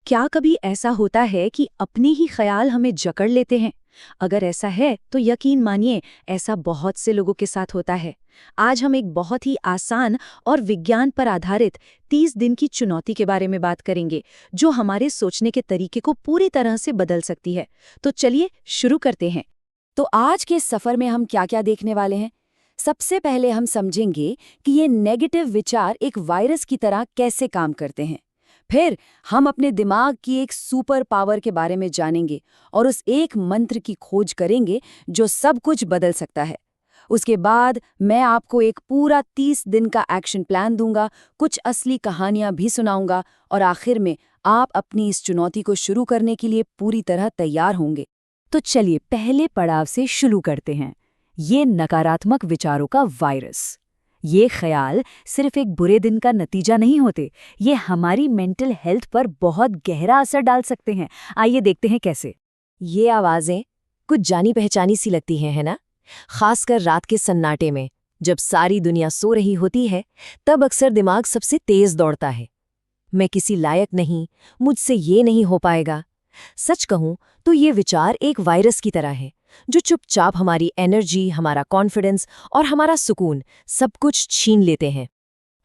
क्या कभी ऐसा होता है कि अपने ही ख्याल हमें जकड़ लेते हैं? अगर ऐसा है तो यकीन मानिए ऐसा बहुत से लोगों के साथ होता है। आज हम एक बहुत ही आसान और विज्ञान पर आधारित 30 दिन की चुनौती के बारे में बात करेंगे, जो हमारे सोचने के तरीके को पूरी तरह से बदल सकती है। तो चलिए शुरू करते हैं। तो आज के सफर में हम क्या क्या देखने वाले हैं? सबसे पहले हम समझेंगे कि ये नेगेटिव विचार एक वायरस की तरह कैसे काम करते हैं। फिर हम अपने दिमाग की एक सुपर पावर के बारे में जानेंगे और उस एक मंत्र की खोज करेंगे जो सब कुछ बदल सकता है। उसके बाद मैं आपको एक पूरा 30 दिन का एक्शन प्लान दूंगा, कुछ असली कहानियां भी सुनाऊंगा और आखिर में आप अपनी इस चुनौती को शुरू करने के लिए पूरी तरह तैयार होंगे। तो चलिए पहले पड़ाव से शुरू करते हैं। ये नकारात्मक विचारों का वायरस। ये ख्याल सिर्फ एक बुरे दिन का नतीजा नहीं होते, ये हमारी मेंटल हेल्थ पर बहुत गहरा असर डाल सकते हैं। आइए देखते हैं कैसे। ये आवाजें कुछ जानी पहचानी सी लगती हैं, है ना? खासकर रात के सन्नाटे में, जब सारी दुनिया सो रही होती है, तब अक्सर दिमाग सबसे तेज दौड़ता है। मैं किसी लायक नहीं, मुझसे ये नहीं हो पाएगा। सच कहूं तो ये विचार एक वायरस की तरह है, जो चुपचाप हमारी एनर्जी, हमारा कॉन्फिडेंस और हमारा सुकून सब कुछ छीन लेते हैं।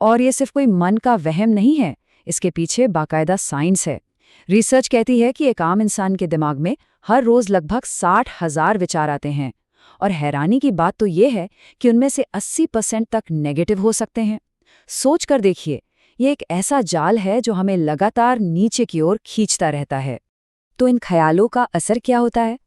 और ये सिर्फ कोई मन का वहम नहीं है, इसके पीछे बाकायदा साइंस है। रिसर्च कहती है कि एक आम इंसान के दिमाग में हर रोज लगभग 60,000 विचार आते हैं, और हैरानी की बात तो ये है कि उनमें से 80% तक नेगेटिव हो सकते हैं। सोच कर देखिए, ये एक ऐसा जाल है जो हमें लगातार नीचे की ओर खींचता रहता है। तो इन ख्यालों का असर क्या होता है?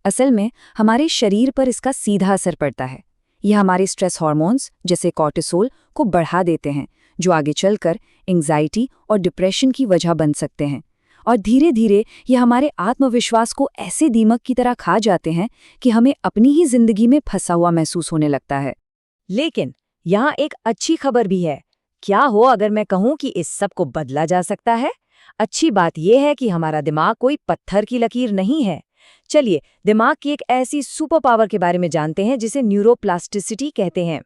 असल में हमारे शरीर पर इसका सीधा असर पड़ता है। यह हमारे स्ट्रेस हार्मोन्स जैसे कॉर्टिसोल को बढ़ा देते हैं, जो आगे चलकर एंग्जाइटी और डिप्रेशन की वजह बन सकते हैं। और धीरे धीरे यह हमारे आत्मविश्वास को ऐसे दीमक की तरह खा जाते हैं कि हमें अपनी ही जिंदगी में फंसा हुआ महसूस होने लगता है। लेकिन यहाँ एक अच्छी खबर भी है। क्या हो अगर मैं कहूँ कि इस सब को बदला जा सकता है? अच्छी बात यह है कि हमारा दिमाग कोई पत्थर की लकीर नहीं है। चलिए दिमाग की एक ऐसी सुपर पावर के बारे में जानते हैं जिसे न्यूरोप्लास्टिसिटी कहते हैं।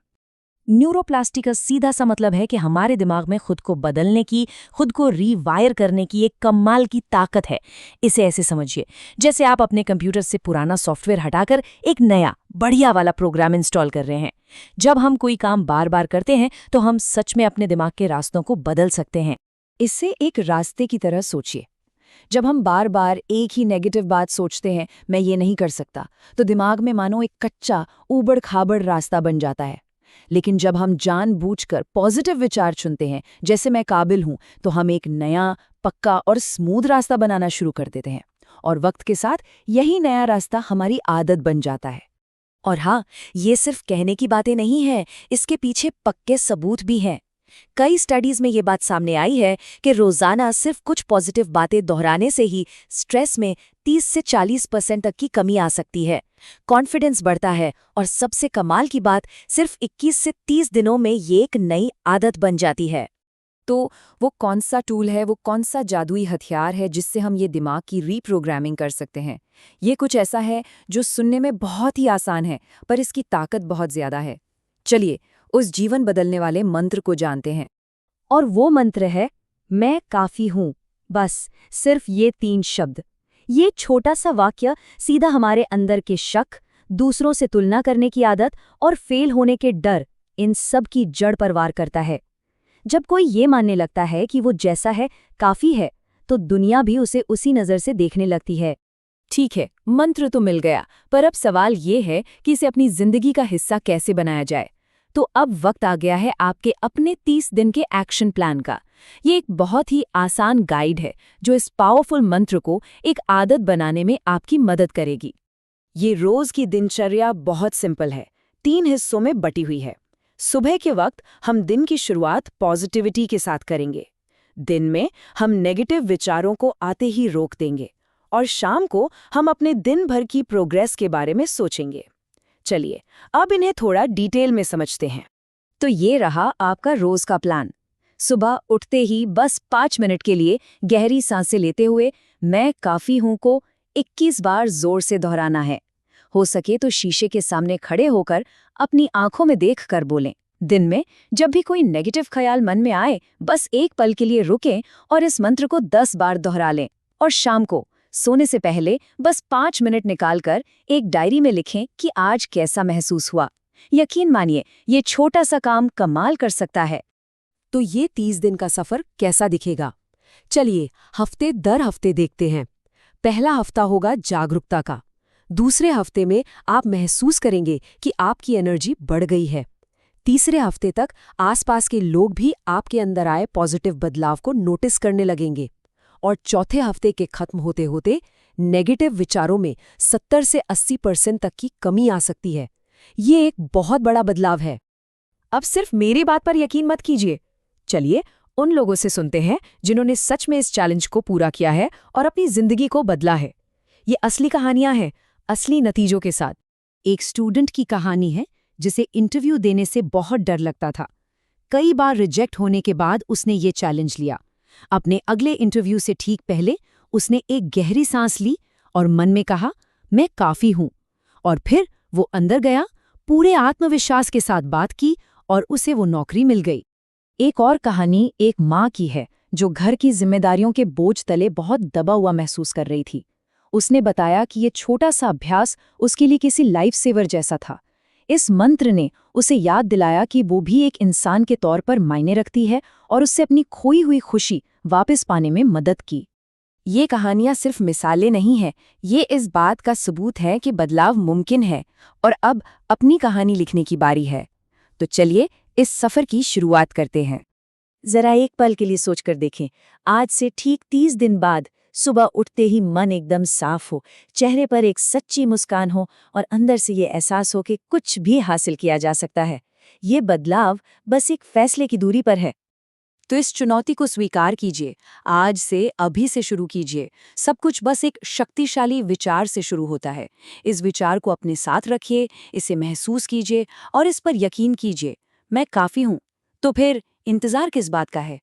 न्यूरोप्लास्टी का सीधा सा मतलब है कि हमारे दिमाग में खुद को बदलने की, खुद को रीवायर करने की एक कमाल की ताकत है। इसे ऐसे समझिए, जैसे आप अपने कंप्यूटर से पुराना सॉफ्टवेयर हटाकर एक नया बढ़िया वाला प्रोग्राम इंस्टॉल कर रहे हैं। जब हम कोई काम बार बार करते हैं तो हम सच में अपने दिमाग के रास्तों को बदल सकते हैं। इसे एक रास्ते की तरह सोचिए। जब हम बार बार एक ही नेगेटिव बात सोचते हैं, मैं ये नहीं कर सकता, तो दिमाग में मानो एक कच्चा ऊबड़ खाबड़ रास्ता बन जाता है। लेकिन जब हम जानबूझकर पॉजिटिव विचार चुनते हैं, जैसे मैं काबिल हूं, तो हम एक नया, पक्का और स्मूथ रास्ता बनाना शुरू कर देते हैं। और वक्त के साथ यही नया रास्ता हमारी आदत बन जाता है। और हाँ, ये सिर्फ कहने की बातें नहीं हैं, इसके पीछे पक्के सबूत भी हैं। कई स्टडीज में ये बात सामने आई है कि रोजाना सिर्फ कुछ पॉजिटिव बातें दोहराने से ही स्ट्रेस में 30 से 40% तक की कमी आ सकती है, कॉन्फिडेंस बढ़ता है और सबसे कमाल की बात, सिर्फ 21 से 30 दिनों में ये एक नई आदत बन जाती है। तो वो कौन सा टूल है, वो कौन सा जादुई हथियार है जिससे हम ये दिमाग की रीप्रोग्रामिंग कर सकते हैं? ये कुछ ऐसा है जो सुनने में बहुत ही आसान है, पर इसकी ताकत बहुत ज्यादा है। चलिए उस जीवन बदलने वाले मंत्र को जानते हैं। और वो मंत्र है, मैं काफी हूं। बस सिर्फ ये 3 शब्द। ये छोटा सा वाक्य सीधा हमारे अंदर के शक, दूसरों से तुलना करने की आदत और फेल होने के डर, इन सब की जड़ पर वार करता है। जब कोई ये मानने लगता है कि वो जैसा है काफी है, तो दुनिया भी उसे उसी नजर से देखने लगती है। ठीक है, मंत्र तो मिल गया, पर अब सवाल ये है कि इसे अपनी जिंदगी का हिस्सा कैसे बनाया जाए। तो अब वक्त आ गया है आपके अपने 30 दिन के एक्शन प्लान का। ये एक बहुत ही आसान गाइड है जो इस पावरफुल मंत्र को एक आदत बनाने में आपकी मदद करेगी। ये रोज की दिनचर्या बहुत सिंपल है, 3 हिस्सों में बटी हुई है। सुबह के वक्त हम दिन की शुरुआत पॉजिटिविटी के साथ करेंगे। दिन में हम नेगेटिव विचारों को आते ही रोक देंगे, और शाम को हम अपने दिन भर की प्रोग्रेस के बारे में सोचेंगे। चलिए अब इन्हें थोड़ा डिटेल में समझते हैं। तो ये रहा आपका रोज का प्लान। सुबह उठते ही बस 5 मिनट के लिए गहरी सांसें लेते हुए मैं काफी हूं को 21 बार जोर से दोहराना है। हो सके तो शीशे के सामने खड़े होकर अपनी आंखों में देखकर बोलें, दिन में जब भी कोई नेगेटिव ख्याल मन में आए, बस एक पल के लिए रुकें और इस मंत्र को 10 बार दोहरा लें। और शाम को सोने से पहले बस 5 मिनट निकालकर एक डायरी में लिखें कि आज कैसा महसूस हुआ। यकीन मानिए, ये छोटा सा काम कमाल कर सकता है। तो ये 30 दिन का सफर कैसा दिखेगा? चलिए हफ्ते दर हफ्ते देखते हैं। पहला हफ्ता होगा जागरूकता का। दूसरे हफ्ते में आप महसूस करेंगे कि आपकी एनर्जी बढ़ गई है। तीसरे हफ्ते तक आसपास के लोग भी आपके अंदर आए पॉजिटिव बदलाव को नोटिस करने लगेंगे। और चौथे हफ्ते के खत्म होते होते नेगेटिव विचारों में 70 से 80% तक की कमी आ सकती है। ये एक बहुत बड़ा बदलाव है। अब सिर्फ मेरी बात पर यकीन मत कीजिए। चलिए उन लोगों से सुनते हैं जिन्होंने सच में इस चैलेंज को पूरा किया है और अपनी जिंदगी को बदला है। ये असली कहानियां हैं, असली नतीजों के साथ। एक स्टूडेंट की कहानी है जिसे इंटरव्यू देने से बहुत डर लगता था। कई बार रिजेक्ट होने के बाद उसने ये चैलेंज लिया। अपने अगले इंटरव्यू से ठीक पहले उसने एक गहरी सांस ली और मन में कहा, मैं काफी हूं। और फिर वो अंदर गया, पूरे आत्मविश्वास के साथ बात की और उसे वो नौकरी मिल गई। एक और कहानी एक माँ की है जो घर की जिम्मेदारियों के बोझ तले बहुत दबा हुआ महसूस कर रही थी। उसने बताया कि ये छोटा सा अभ्यास उसके लिए किसी लाइफ सेवर जैसा था। इस मंत्र ने उसे याद दिलाया कि वो भी एक इंसान के तौर पर मायने रखती है और उससे अपनी खोई हुई खुशी वापस पाने में मदद की। ये कहानियां सिर्फ मिसालें नहीं हैं, ये इस बात का सबूत है कि बदलाव मुमकिन है और अब अपनी कहानी लिखने की बारी है। तो चलिए इस सफर की शुरुआत करते हैं। जरा एक पल के लिए सोचकर देखें, आज से ठीक 30 दिन बाद सुबह उठते ही मन एकदम साफ हो, चेहरे पर एक सच्ची मुस्कान हो और अंदर से ये एहसास हो कि कुछ भी हासिल किया जा सकता है। ये बदलाव बस एक फैसले की दूरी पर है। तो इस चुनौती को स्वीकार कीजिए, आज से, अभी से शुरू कीजिए। सब कुछ बस एक शक्तिशाली विचार से शुरू होता है। इस विचार को अपने साथ रखिए, इसे महसूस कीजिए और इस पर यकीन कीजिए, मैं काफी हूं। तो फिर इंतजार किस बात का है?